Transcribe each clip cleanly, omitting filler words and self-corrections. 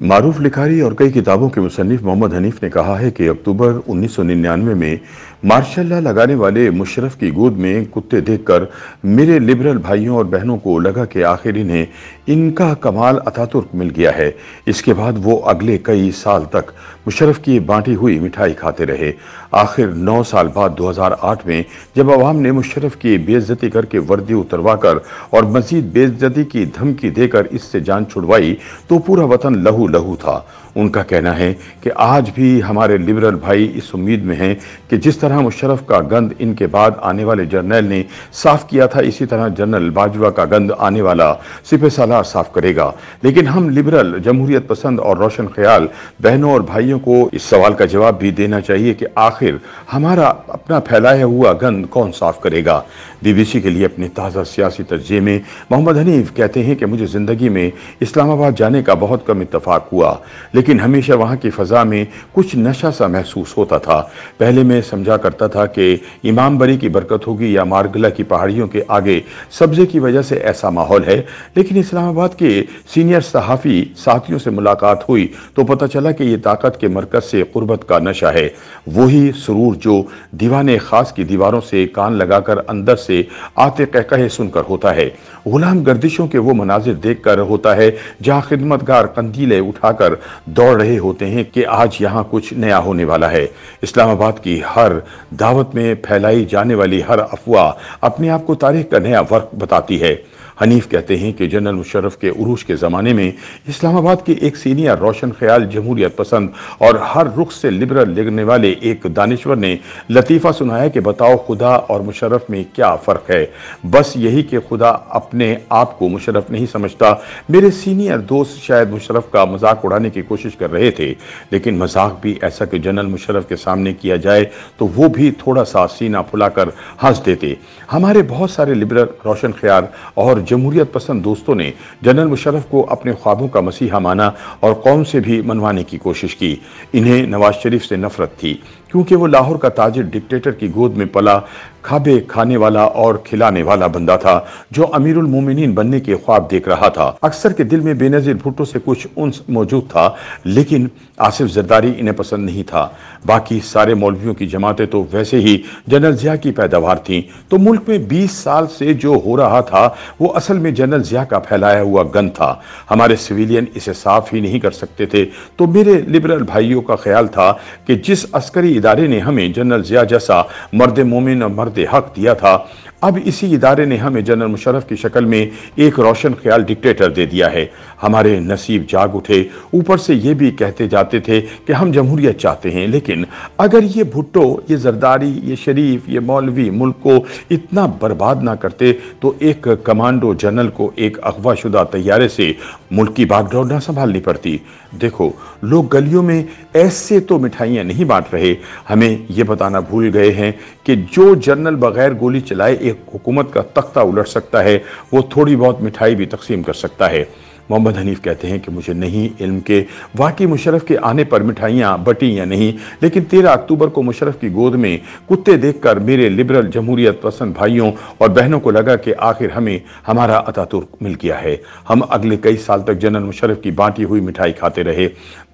मारूफ लिखारी और कई किताबों के मुसन्निफ मोहम्मद हनीफ ने कहा है कि अक्टूबर 1999 में मार्शल लॉ लगाने वाले मुशर्रफ की गोद में कुत्ते देखकर मेरे लिबरल भाइयों और बहनों को लगा कि आखिर इन्हें इनका कमाल अतातुर्क मिल गया है। इसके बाद वो अगले कई साल तक मुशर्रफ की बांटी हुई मिठाई खाते रहे। आखिर 9 साल बाद 2008 में जब अवाम ने मुशर्रफ की बेइज्जती करके वर्दी उतरवाकर और मजीद बेइज्जती की धमकी देकर इससे जान छुड़वाई तो पूरा वतन लहू लहू था। उनका कहना है कि आज भी हमारे लिबरल भाई इस उम्मीद में हैं कि जिस तरह मुशर्रफ का गंद इनके बाद आने वाले जर्नल ने साफ किया था, इसी तरह जनरल बाजवा का गंद आने वाला सिपहसालार साफ करेगा। लेकिन हम लिबरल, जमहूरियत पसंद और रोशन ख्याल बहनों और भाइयों को इस सवाल का जवाब भी देना चाहिए कि आखिर हमारा अपना फैलाया हुआ गंद कौन साफ करेगा। BBC के लिए अपने ताज़ा सियासी तर्जुमे में मोहम्मद हनीफ कहते हैं कि मुझे ज़िंदगी में इस्लामाबाद जाने का बहुत कम इत्तफाक हुआ, लेकिन हमेशा वहाँ की फ़ज़ा में कुछ नशा सा महसूस होता था। पहले मैं समझा करता था कि इमाम बरी की बरकत होगी या मारगला की पहाड़ियों के आगे सब्ज़े की वजह से ऐसा माहौल है, लेकिन इस्लामाबाद के सीनियर सहाफ़ी साथियों से मुलाकात हुई तो पता चला कि ये ताकत के मरकज़ से क़ुर्बत का नशा है। वही सुरूर जो दीवाने ख़ास की दीवारों से कान लगाकर अंदर से आते कहकहे सुनकर होता है, गुलाम गर्दिशों के वो मनाजिर देखकर होता है जहां खिदमतगार कंदीलें उठाकर दौड़ रहे होते हैं कि आज यहां कुछ नया होने वाला है। इस्लामाबाद की हर दावत में फैलाई जाने वाली हर अफवाह अपने आप को तारीख का नया वर्क बताती है। हनीफ कहते हैं कि जनरल मुशर्रफ के उरूज के ज़माने में इस्लामाबाद के एक सीनियर रोशन ख्याल, जमहूरियत पसंद और हर रुख से लिबरल लिखने वाले एक दानिश्वर ने लतीफ़ा सुनाया कि बताओ खुदा और मुशर्रफ में क्या फ़र्क है। बस यही कि खुदा अपने आप को मुशर्रफ नहीं समझता। मेरे सीनियर दोस्त शायद मुशर्रफ का मजाक उड़ाने की कोशिश कर रहे थे, लेकिन मजाक भी ऐसा कि जनरल मुशर्रफ के सामने किया जाए तो वो भी थोड़ा सा सीना फुलाकर हंस देते। हमारे बहुत सारे लिबरल, रोशन ख्याल और जमहूरियत पसंद दोस्तों ने जनरल मुशर्रफ को अपने ख्वाबों का मसीहा माना और कौम से भी मनवाने की कोशिश की। इन्हें नवाज शरीफ से नफरत थी क्योंकि वो लाहौर का ताजिर डिक्टेटर की गोद में पला, खाबे खाने वाला और खिलाने वाला बंदा था जो अमीरुल मोमिनीन बनने के ख्वाब देख रहा था। अक्सर के दिल में बेनज़ीर भुट्टो से कुछ उन्स मौजूद था, लेकिन आसिफ जरदारी इन्हें पसंद नहीं था। बाकी सारे मौलवियों की जमातें तो वैसे ही जनरल ज़िया की पैदावार थीं। तो मुल्क में 20 साल से जो हो रहा था वो असल में जनरल ज़िया का फैलाया हुआ गंद था। हमारे सिविलियन इसे साफ ही नहीं कर सकते थे। तो मेरे लिबरल भाइयों का ख्याल था कि जिस अस्करी इदारे ने हमें जनरल ज़िया जैसा मर्द मोमिन और मर्द हक दिया था, अब इसी इदारे ने हमें जनरल मुशर्रफ की शक्ल में एक रोशन ख्याल डिक्टेटर दे दिया है। हमारे नसीब जाग उठे। ऊपर से ये भी कहते जाते थे कि हम जमहूरियत चाहते हैं, लेकिन अगर ये भुट्टो, ये जरदारी, ये शरीफ, ये मौलवी मुल्क को इतना बर्बाद ना करते तो एक कमांडो जनरल को एक अगवाशुदा तैयारे से मुल्क की बागडोर ना संभालनी पड़ती। देखो, लोग गलियों में ऐसे तो मिठाइयाँ नहीं बांट रहे, हमें ये बताना भूल गए हैं कि जो जनरल बगैर गोली चलाए एक हुकूमत का तख्ता उलट सकता है, वो थोड़ी बहुत मिठाई भी तकसीम कर सकता है। मोहम्मद हनीफ कहते हैं कि मुझे नहीं इल्म के वाकई मुशर्रफ के आने पर मिठाइयाँ बटी या नहीं, लेकिन 13 अक्टूबर को मुशर्रफ की गोद में कुत्ते देखकर मेरे लिबरल, जमहूरियत पसंद भाइयों और बहनों को लगा कि आखिर हमें हमारा अतातुर्क मिल गया है। हम अगले कई साल तक जनरल मुशर्रफ की बांटी हुई मिठाई खाते रहे।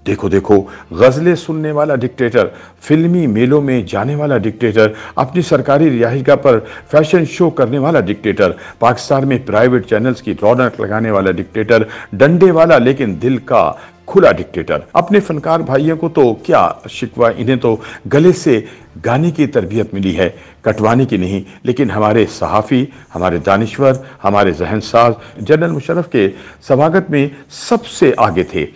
देखो देखो, गज़लें सुनने वाला डिक्टेटर, फिल्मी मेलों में जाने वाला डिक्टेटर, अपनी सरकारी रिहाइशगाह पर फैशन शो करने वाला डिक्टेटर, पाकिस्तान में प्राइवेट चैनल्स की रौनक लगाने वाला डिक्टेटर, डंडे वाला लेकिन दिल का खुला डिक्टेटर। अपने फनकार भाइयों को तो क्या शिकवा, इन्हें तो गले से गाने की तरबियत मिली है, कटवाने की नहीं। लेकिन हमारे सहाफ़ी, हमारे दानिश्वर, हमारे जहनसाज जनरल मुशर्रफ के स्वागत में सबसे आगे थे।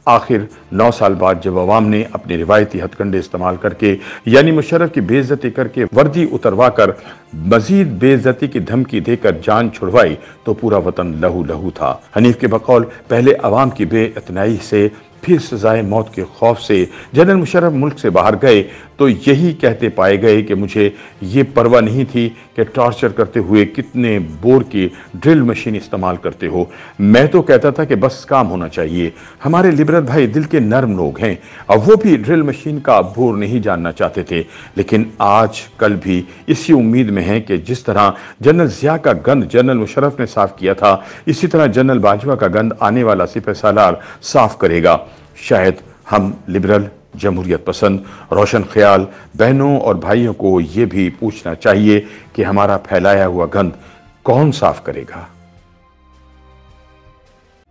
आखिर 9 साल बाद जब अवाम ने अपने रिवायती हथकंडे इस्तेमाल करके यानी मुशर्रफ की बेइज्जती करके वर्दी उतरवा कर मजीद बेइज्जती की धमकी देकर जान छुड़वाई तो पूरा वतन लहू लहू था। हनीफ के बकौल पहले अवाम की बेइतनाई से, फिर सजाए मौत के खौफ से जनरल मुशर्रफ मुल्क से बाहर गए तो यही कहते पाए गए कि मुझे ये परवाह नहीं थी कि टॉर्चर करते हुए कितने बोर की ड्रिल मशीन इस्तेमाल करते हो। मैं तो कहता था कि बस काम होना चाहिए। हमारे लिबरल भाई दिल के नर्म लोग हैं, अब वो भी ड्रिल मशीन का बोर नहीं जानना चाहते थे। लेकिन आज कल भी इसी उम्मीद में हैं कि जिस तरह जनरल ज़िया का गंद जनरल मुशर्रफ ने साफ किया था, इसी तरह जनरल बाजवा का गंद आने वाला सिपहसालार साफ करेगा। शायद हम लिबरल, जमहूरियत पसंद, रोशन ख्याल बहनों और भाइयों को ये भी पूछना चाहिए कि हमारा फैलाया हुआ गंद कौन साफ करेगा।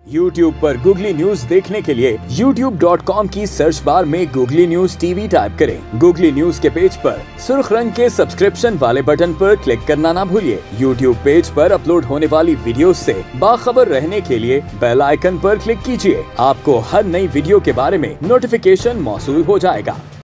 YouTube पर गूगली न्यूज देखने के लिए youtube.com की सर्च बार में गूगली न्यूज टीवी टाइप करें। गूगली न्यूज के पेज पर सुर्ख रंग के सब्सक्रिप्शन वाले बटन पर क्लिक करना ना भूलिए। YouTube पेज पर अपलोड होने वाली वीडियोस से बाखबर रहने के लिए बेल आइकन पर क्लिक कीजिए। आपको हर नई वीडियो के बारे में नोटिफिकेशन मौसूल हो जाएगा।